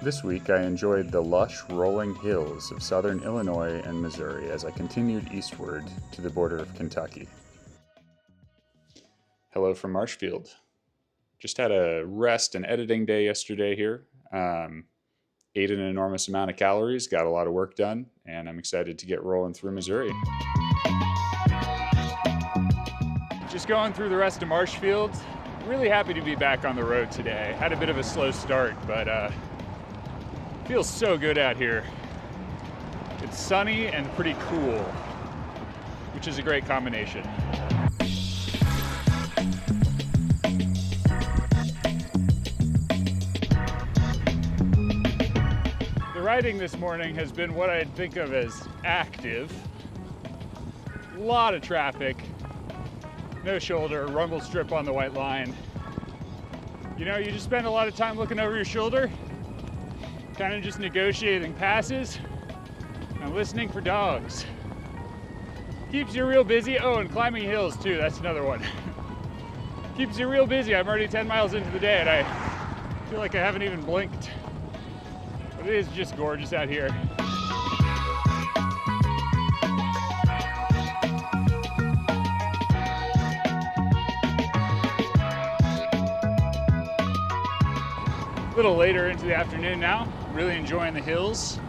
This week I enjoyed the lush, rolling hills of southern Illinois and Missouri as I continued eastward to the border of Kentucky. Hello from Marshfield. Just had a rest and editing day yesterday here. Ate an enormous amount of calories, got a lot of work done, and I'm excited to get rolling through Missouri. Just going through the rest of Marshfield. Really happy to be back on the road today. Had a bit of a slow start, but feels so good out here. It's sunny and pretty cool, which is a great combination. The riding this morning has been what I'd think of as active. A lot of traffic, no shoulder, rumble strip on the white line. You know, you just spend a lot of time looking over your shoulder, kind of just negotiating passes and listening for dogs. Keeps you real busy. Oh, and climbing hills too, that's another one. Keeps you real busy. I'm already 10 miles into the day and I feel like I haven't even blinked. But it is just gorgeous out here. A little later into the afternoon now, really enjoying the hills.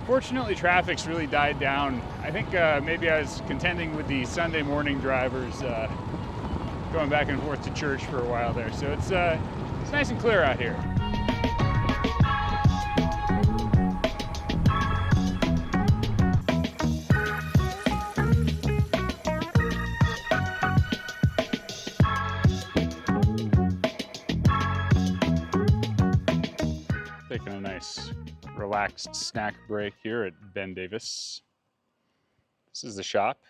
Fortunately, traffic's really died down. I think maybe I was contending with the Sunday morning drivers going back and forth to church for a while there. So it's nice and clear out here. Taking a nice relaxed snack break here at Ben Davis. This is the shop.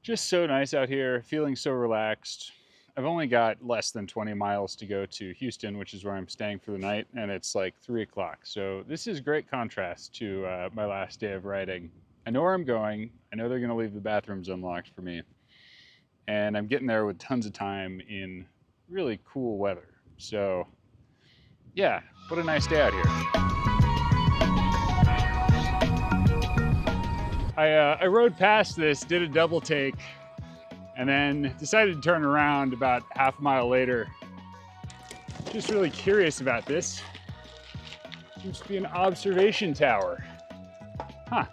Just so nice out here, feeling so relaxed. I've only got less than 20 miles to go to Houston, which is where I'm staying for the night, and it's like 3 o'clock. So this is great contrast to my last day of riding. I know where I'm going. I know they're gonna leave the bathrooms unlocked for me. And I'm getting there with tons of time in really cool weather. So yeah, what a nice day out here. I rode past this, did a double take, and then decided to turn around about half a mile later. Just really curious about this. Seems to be an observation tower. Huh.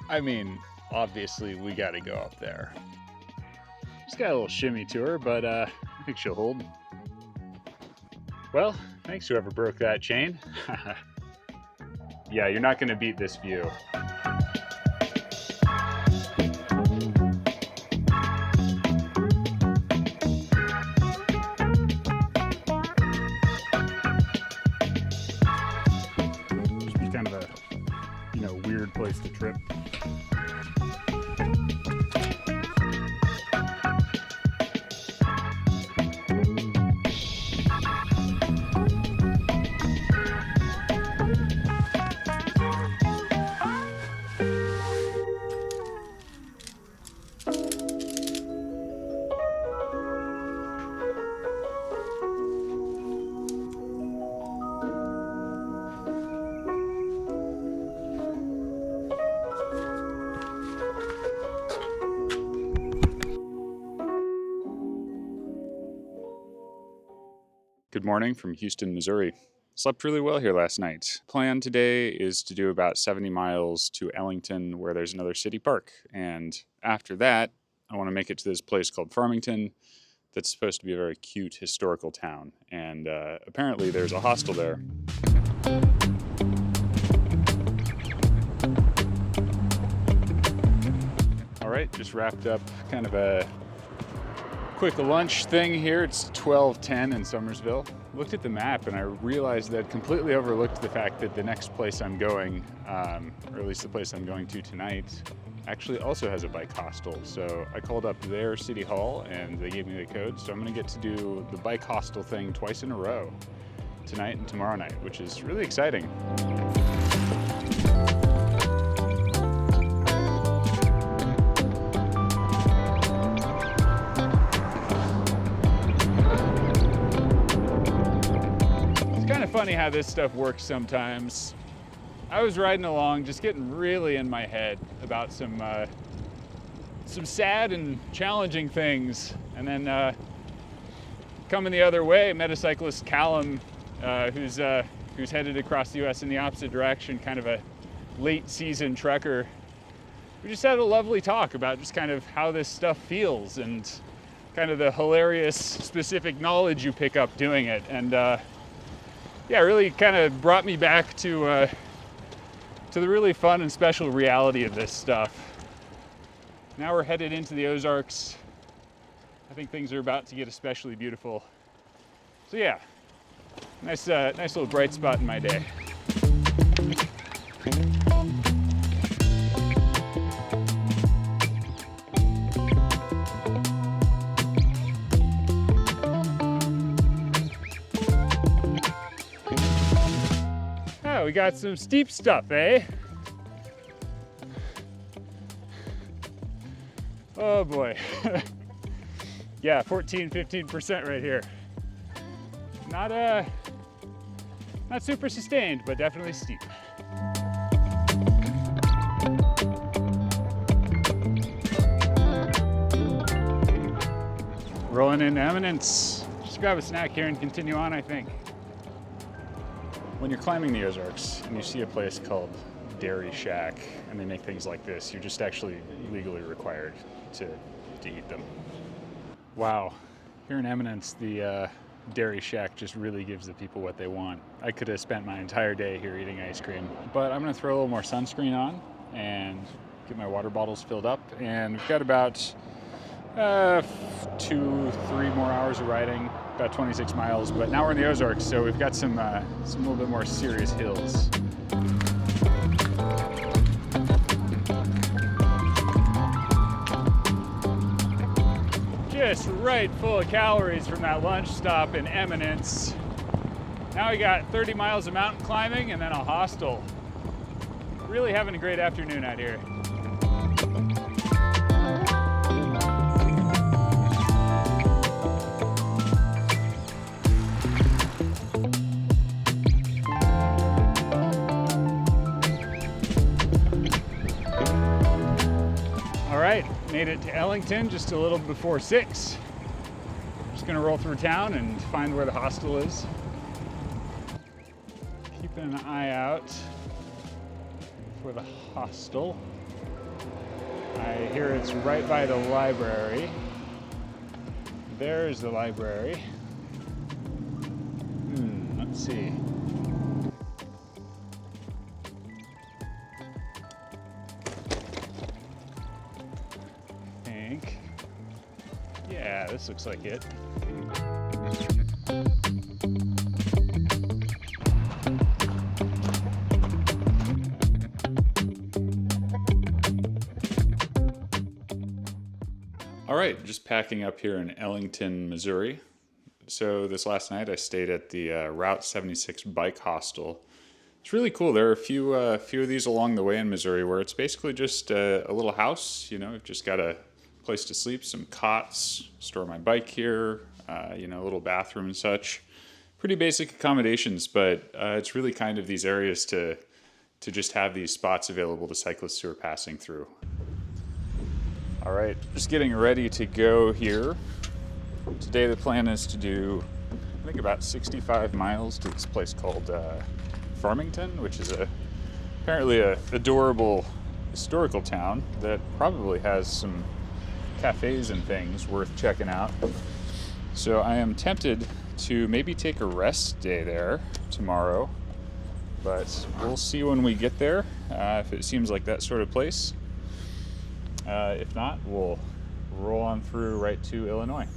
I mean, obviously we gotta go up there. Just got a little shimmy to her, but I think she'll hold. Well, thanks whoever broke that chain. Yeah, you're not gonna beat this view. Just be kind of a, weird place to trip. Good morning from Houston, Missouri. Slept really well here last night. Plan today is to do about 70 miles to Ellington, where there's another city park. And after that, I want to make it to this place called Farmington that's supposed to be a very cute historical town. And apparently there's a hostel there. All right, just wrapped up kind of a quick lunch thing here. It's 12:10 in Summersville. Looked at the map and I realized that I'd completely overlooked the fact that the next place I'm going, or at least the place I'm going to tonight, actually also has a bike hostel. So I called up their city hall and they gave me the code. So I'm gonna get to do the bike hostel thing twice in a row, tonight and tomorrow night, which is really exciting. funny how this stuff works sometimes. I was riding along, just getting really in my head about some sad and challenging things, and then coming the other way, met a cyclist, Callum, who's headed across the U.S. in the opposite direction, kind of a late season trekker. We just had a lovely talk about just kind of how this stuff feels and kind of the hilarious specific knowledge you pick up doing it. And yeah, really kind of brought me back to the really fun and special reality of this stuff. Now we're headed into the Ozarks. I think things are about to get especially beautiful. So yeah, nice little bright spot in my day. Oh, we got some steep stuff, eh? Oh boy. Yeah, 15% right here. Not super sustained, but definitely steep. Rolling into Eminence. Just grab a snack here and continue on, I think. When you're climbing the Ozarks and you see a place called Dairy Shack and they make things like this, you're just actually legally required to eat them. Wow, here in Eminence, the Dairy Shack just really gives the people what they want. I could have spent my entire day here eating ice cream, but I'm gonna throw a little more sunscreen on and get my water bottles filled up. And we've got about 2-3 more hours of riding, about 26 miles, but now we're in the Ozarks, so we've got some little bit more serious hills. Just right full of calories from that lunch stop in Eminence. Now we got 30 miles of mountain climbing and then a hostel. Really having a great afternoon out here. Made it to Ellington just a little before 6. Just gonna roll through town and find where the hostel is. Keeping an eye out for the hostel. I hear it's right by the library. There's the library. Let's see. Yeah, this looks like it. All right, just packing up here in Ellington, Missouri. So this last night I stayed at the Route 76 bike hostel. It's really cool. There are a few of these along the way in Missouri where it's basically just a little house. You know, you've just got a place to sleep, some cots, store my bike here, a little bathroom and such. Pretty basic accommodations, but it's really kind of these areas to just have these spots available to cyclists who are passing through. All right, just getting ready to go here. Today the plan is to do, I think, about 65 miles to this place called Farmington, which is apparently a adorable historical town that probably has some cafes and things worth checking out. So I am tempted to maybe take a rest day there tomorrow, but we'll see when we get there if it seems like that sort of place. If not, we'll roll on through right to Illinois.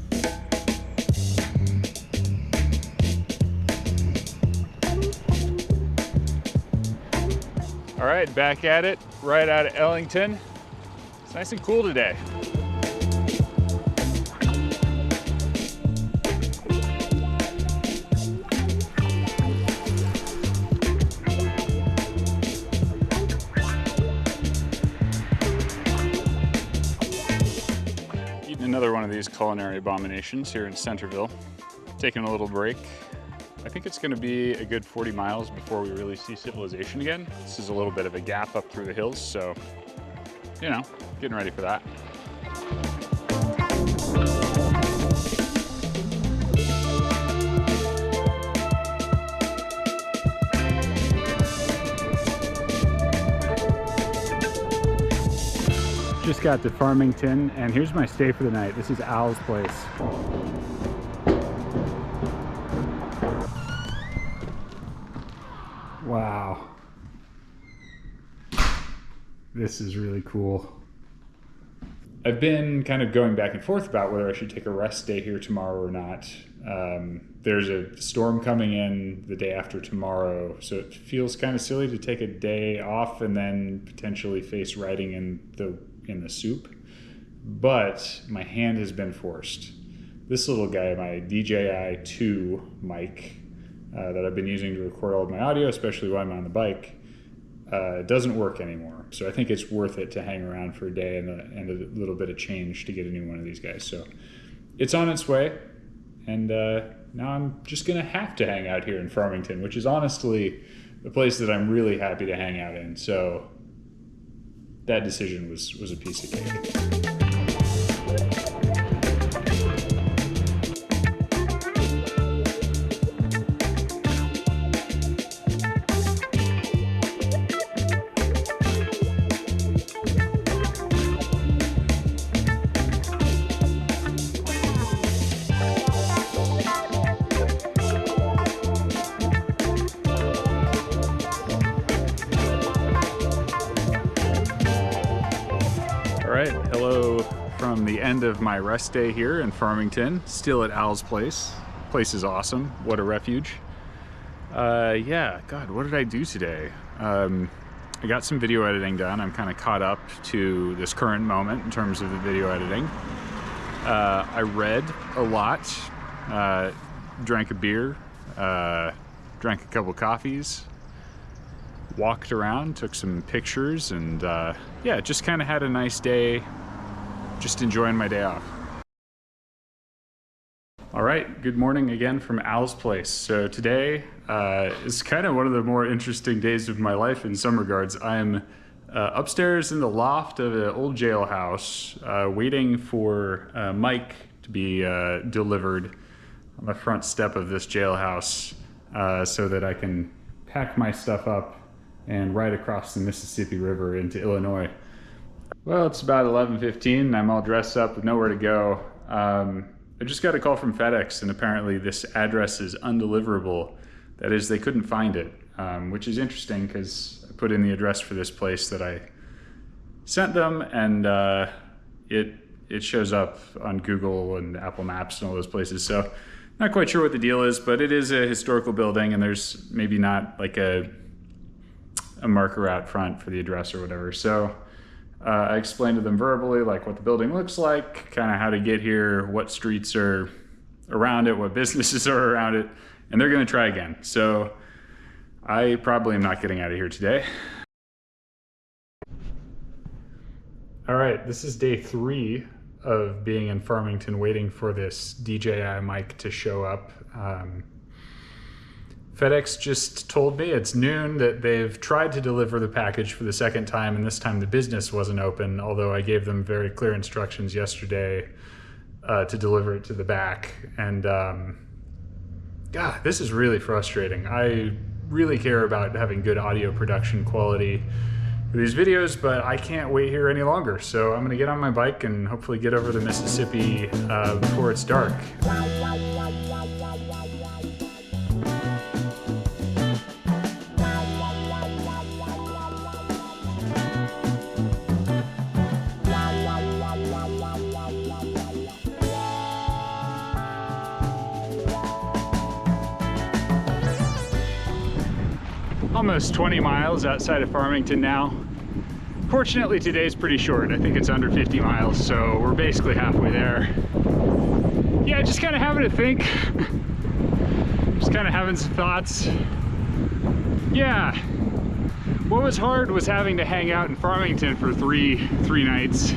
All right, back at it, right out of Ellington. It's nice and cool today. Another one of these culinary abominations here in Centerville. Taking a little break I think it's gonna be a good 40 miles before we really see civilization again. This is a little bit of a gap up through the hills, so, you know, getting ready for that. Just got to Farmington, and here's my stay for the night. This is Al's place. Wow. This is really cool. I've been kind of going back and forth about whether I should take a rest day here tomorrow or not. There's a storm coming in the day after tomorrow, so it feels kind of silly to take a day off and then potentially face riding in the soup. But my hand has been forced. This little guy, my DJI 2 mic that I've been using to record all of my audio, especially while I'm on the bike, doesn't work anymore. So I think it's worth it to hang around for a day and a little bit of change to get a new one of these guys. So it's on its way, and now I'm just gonna have to hang out here in Farmington, which is honestly the place that I'm really happy to hang out in. So that decision was a piece of cake. Hello from the end of my rest day here in Farmington, still at Al's place. Place is awesome. What a refuge. Yeah, God, what did I do today? I got some video editing done. I'm kind of caught up to this current moment in terms of the video editing. I read a lot, drank a beer, drank a couple coffees, walked around, took some pictures, and yeah, just kind of had a nice day, just enjoying my day off. All right, good morning again from Al's place. So today is kind of one of the more interesting days of my life in some regards. I'm upstairs in the loft of an old jailhouse, waiting for Mike to be delivered on the front step of this jailhouse so that I can pack my stuff up and ride across the Mississippi River into Illinois. Well, it's about 11:15. I'm all dressed up with nowhere to go. I just got a call from FedEx, and apparently this address is undeliverable. That is, they couldn't find it, which is interesting because I put in the address for this place that I sent them, and it shows up on Google and Apple Maps and all those places. So not quite sure what the deal is, but it is a historical building, and there's maybe not like a marker out front for the address or whatever. So I explained to them verbally like what the building looks like, kind of how to get here, what streets are around it, what businesses are around it, and they're gonna try again. So I probably am not getting out of here today. All right, this is day 3 of being in Farmington waiting for this DJI mic to show up. FedEx just told me it's noon that they've tried to deliver the package for the second time, and this time the business wasn't open, although I gave them very clear instructions yesterday to deliver it to the back. And God, this is really frustrating. I really care about having good audio production quality for these videos, but I can't wait here any longer. So I'm gonna get on my bike and hopefully get over the Mississippi before it's dark. Almost 20 miles outside of Farmington now. Fortunately, today's pretty short. I think it's under 50 miles, so we're basically halfway there. Yeah, just kind of having to think. Just kind of having some thoughts. Yeah, what was hard was having to hang out in Farmington for three nights.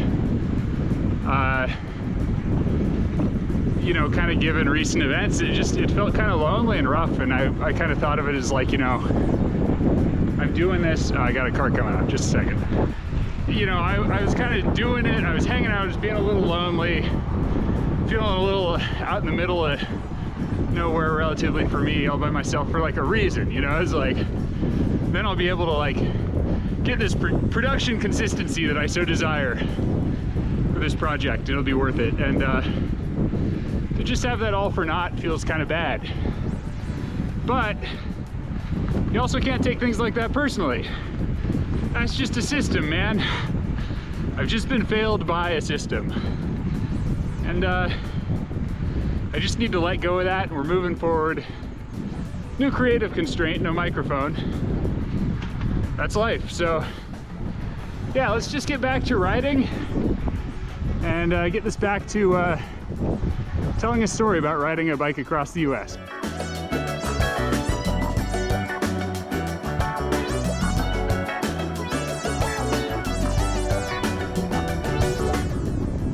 you know, kind of given recent events, it felt kind of lonely and rough, and I kind of thought of it as like, you know, I'm doing this. Oh, I got a car coming up, just a second. You know, I was kind of doing it, I was hanging out, just being a little lonely, feeling a little out in the middle of nowhere relatively for me, all by myself for like a reason, you know. It's like, then I'll be able to like get this production consistency that I so desire for this project. It'll be worth it. And to just have that all for naught feels kind of bad. But you also can't take things like that personally. That's just a system, man. I've just been failed by a system. And I just need to let go of that, and we're moving forward. New creative constraint, no microphone. That's life. So yeah, let's just get back to riding and get this back to telling a story about riding a bike across the US. A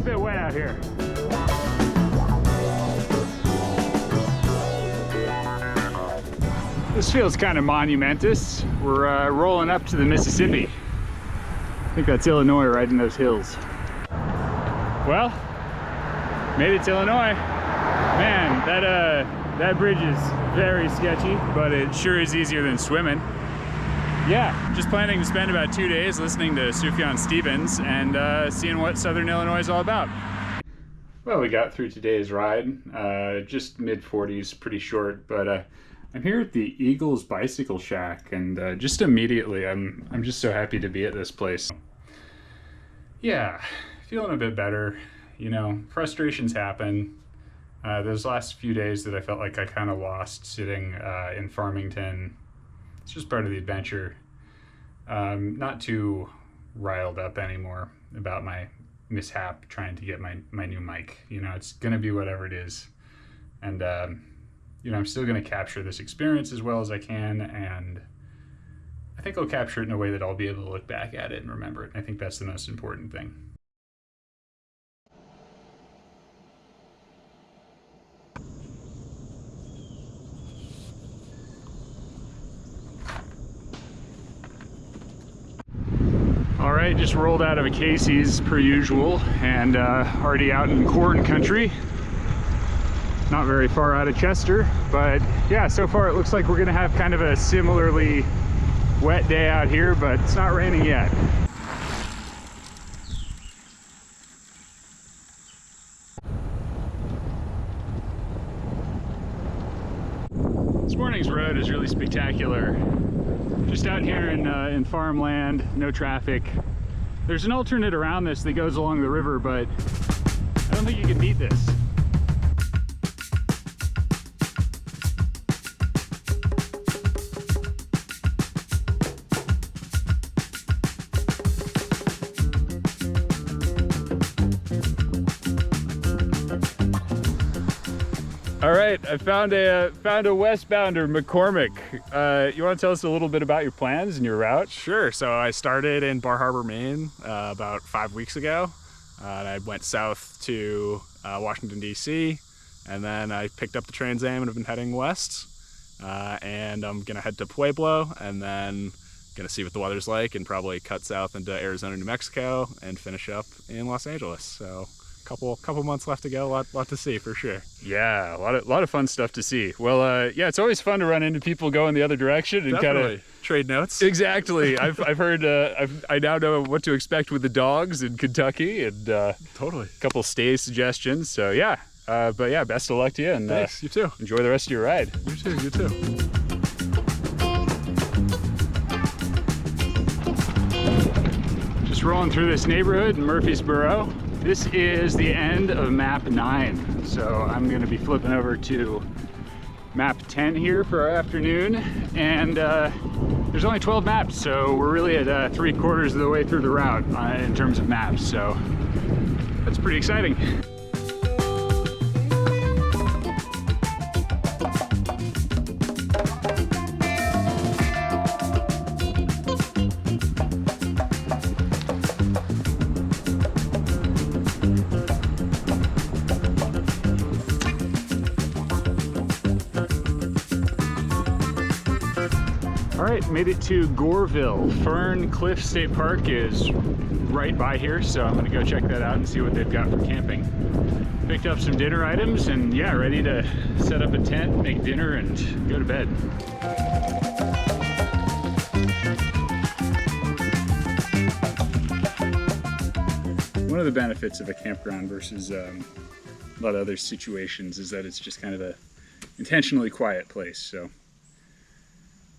bit wet out here. This feels kind of monumentous. We're rolling up to the Mississippi. I think that's Illinois right in those hills. Well, made it to Illinois. Man, that bridge is very sketchy, but it sure is easier than swimming. Yeah, just planning to spend about 2 days listening to Sufjan Stevens and seeing what Southern Illinois is all about. Well, we got through today's ride, just mid-40s, pretty short, but I'm here at the Eagles Bicycle Shack, and just immediately I'm just so happy to be at this place. Yeah, feeling a bit better. You know, frustrations happen. Those last few days that I felt like I kind of lost sitting in Farmington, it's just part of the adventure. Not too riled up anymore about my mishap trying to get my new mic. You know, it's gonna be whatever it is. And you know, I'm still going to capture this experience as well as I can, and I think I'll capture it in a way that I'll be able to look back at it and remember it. I think that's the most important thing. All right, just rolled out of a Casey's per usual, and already out in corn country. Not very far out of Chester, but yeah, so far it looks like we're gonna have kind of a similarly wet day out here, but it's not raining yet. This morning's road is really spectacular. Just out here in farmland, no traffic. There's an alternate around this that goes along the river, but I don't think you can beat this. All right, I found a westbounder, McCormack. You want to tell us a little bit about your plans and your route? Sure. So I started in Bar Harbor, Maine, about 5 weeks ago. And I went south to Washington, D.C., and then I picked up the Trans Am and have been heading west. And I'm gonna head to Pueblo, and then gonna see what the weather's like, and probably cut south into Arizona, New Mexico, and finish up in Los Angeles. So couple months left to go, lot to see for sure. Yeah, a lot of fun stuff to see. Well, yeah, it's always fun to run into people going the other direction and kind of trade notes. Exactly. I've heard I now know what to expect with the dogs in Kentucky, and totally a couple stay suggestions. So yeah, but yeah, best of luck to you, and thanks. You too. Enjoy the rest of your ride. You too. Just rolling through this neighborhood in Murfreesboro. This is the end of map 9, so I'm going to be flipping over to map 10 here for our afternoon, and there's only 12 maps, so we're really at 3/4 of the way through the route in terms of maps, so that's pretty exciting. All right, made it to Goreville. Fern Cliff State Park is right by here, so I'm gonna go check that out and see what they've got for camping. Picked up some dinner items and yeah, ready to set up a tent, make dinner, and go to bed. One of the benefits of a campground versus a lot of other situations is that it's just kind of a intentionally quiet place. So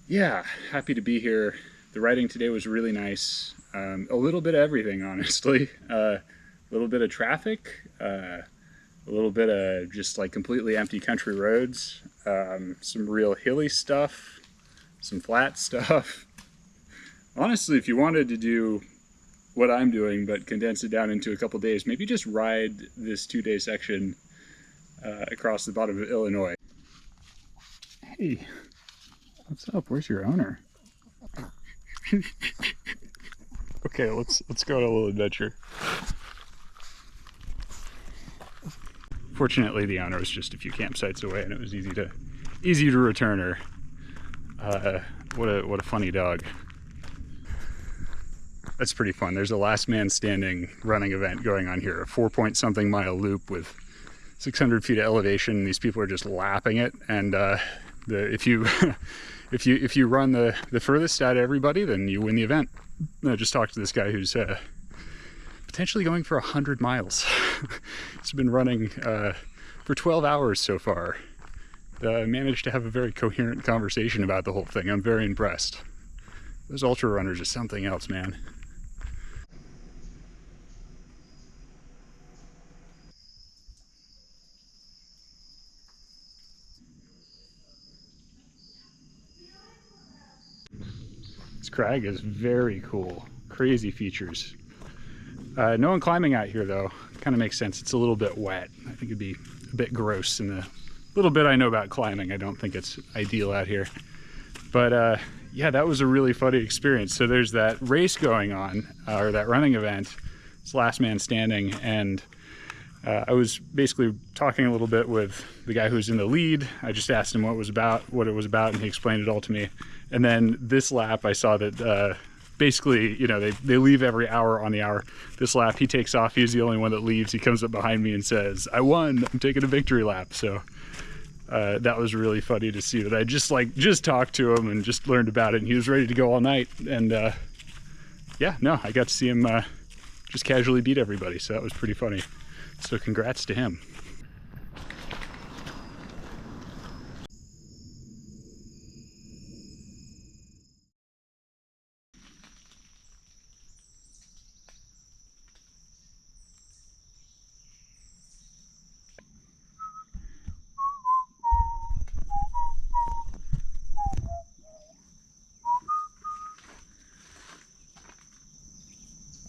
yeah, happy to be here. The riding today was really nice. A little bit of everything, honestly. A little bit of traffic, a little bit of just like completely empty country roads, some real hilly stuff, some flat stuff. Honestly, if you wanted to do what I'm doing but condense it down into a couple days, maybe just ride this 2-day section across the bottom of Illinois. Hey, what's up? Where's your owner? Okay, let's go on a little adventure. Fortunately, the owner was just a few campsites away, and it was easy to return her. What a funny dog. That's pretty fun. There's a last man standing running event going on here, a 4-point-something mile loop with 600 feet of elevation. These people are just lapping it, and if you if you run the furthest out of everybody, then you win the event. I just talked to this guy who's potentially going for 100 miles. He's been running for 12 hours so far. Managed to have a very coherent conversation about the whole thing. I'm very impressed. Those ultra runners are something else, man. This crag is very cool. Crazy features. No one climbing out here though. Kind of makes sense. It's a little bit wet. I think it'd be a bit gross in the little bit I know about climbing. I don't think it's ideal out here. But yeah, that was a really funny experience. So there's that race going on, or that running event. It's last man standing, and I was basically talking a little bit with the guy who's in the lead. I just asked him what it was about, and he explained it all to me. And then this lap, I saw that basically, you know, they leave every hour on the hour. This lap, he takes off. He's the only one that leaves. He comes up behind me and says, "I won. I'm taking a victory lap." So that was really funny to see that I just talked to him and just learned about it, and he was ready to go all night. And yeah, no, I got to see him just casually beat everybody. So that was pretty funny. So congrats to him.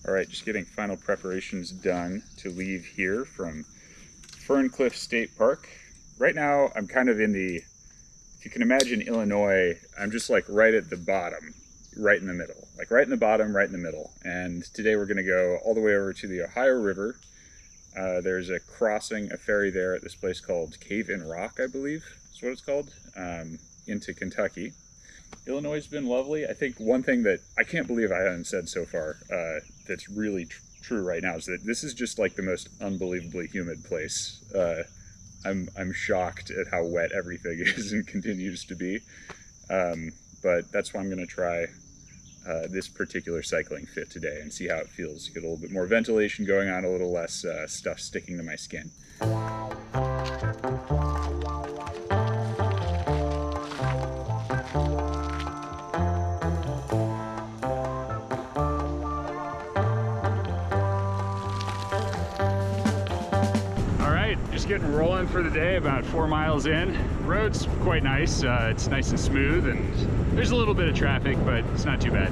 All right, just getting final preparations done to leave here from Fern Cliff State Park. Right now, I'm kind of in the, if you can imagine Illinois, I'm just like right at the bottom, right in the middle. Like right in the bottom, right in the middle. And today we're gonna go all the way over to the Ohio River. There's a crossing, a ferry there at this place called Cave in Rock, I believe is what it's called, into Kentucky. Illinois has been lovely. I think one thing that I can't believe I haven't said so far that's really true right now is that this is just like the most unbelievably humid place. I'm shocked at how wet everything is and continues to be. But that's why I'm going to try this particular cycling fit today and see how it feels. Get a little bit more ventilation going on, a little less stuff sticking to my skin. Just getting rolling for the day, about 4 miles in. Road's quite nice. It's nice and smooth, and there's a little bit of traffic, but it's not too bad.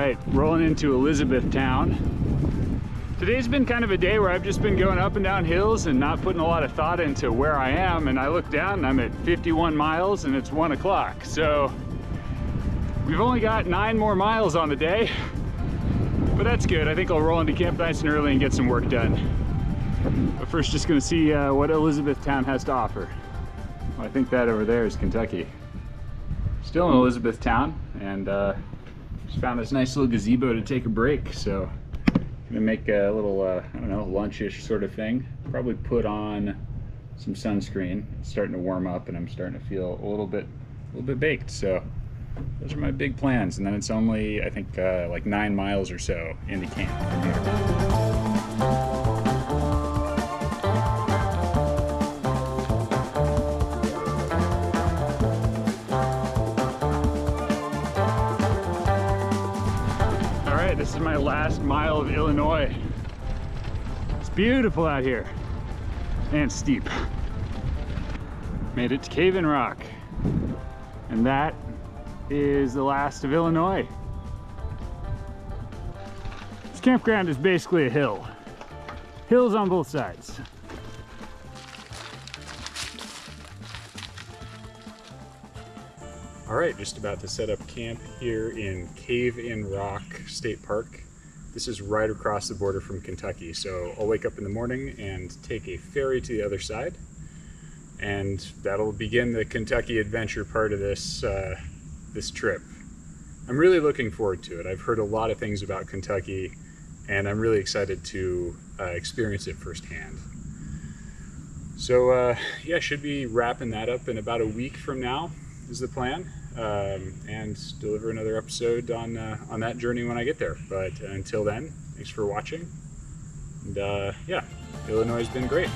right, rolling into Elizabethtown. Today's been kind of a day where I've just been going up and down hills and not putting a lot of thought into where I am, and I look down and I'm at 51 miles and it's 1 o'clock. So we've only got 9 more miles on the day, but that's good. I think I'll roll into camp nice and early and get some work done. But first, just gonna see what Elizabethtown has to offer. Well, I think that over there is Kentucky. Still in Elizabethtown, and just found this nice little gazebo to take a break. So gonna make a little, I don't know, lunchish sort of thing. Probably put on some sunscreen. It's starting to warm up, and I'm starting to feel a little bit baked. So those are my big plans. And then it's only, I think, like 9 miles or so into camp from here. This is my last mile of Illinois. It's beautiful out here and steep. Made it to Cave in Rock, and that is the last of Illinois. This campground is basically a hill. Hills on both sides. All right, just about to set up camp here in Cave in Rock State Park. This is right across the border from Kentucky, so I'll wake up in the morning and take a ferry to the other side, and that'll begin the Kentucky adventure part of this this trip. I'm really looking forward to it. I've heard a lot of things about Kentucky, and I'm really excited to experience it firsthand. So yeah, should be wrapping that up in about a week from now is the plan, and deliver another episode on that journey when I get there. But until then, thanks for watching, and yeah, Illinois has been great.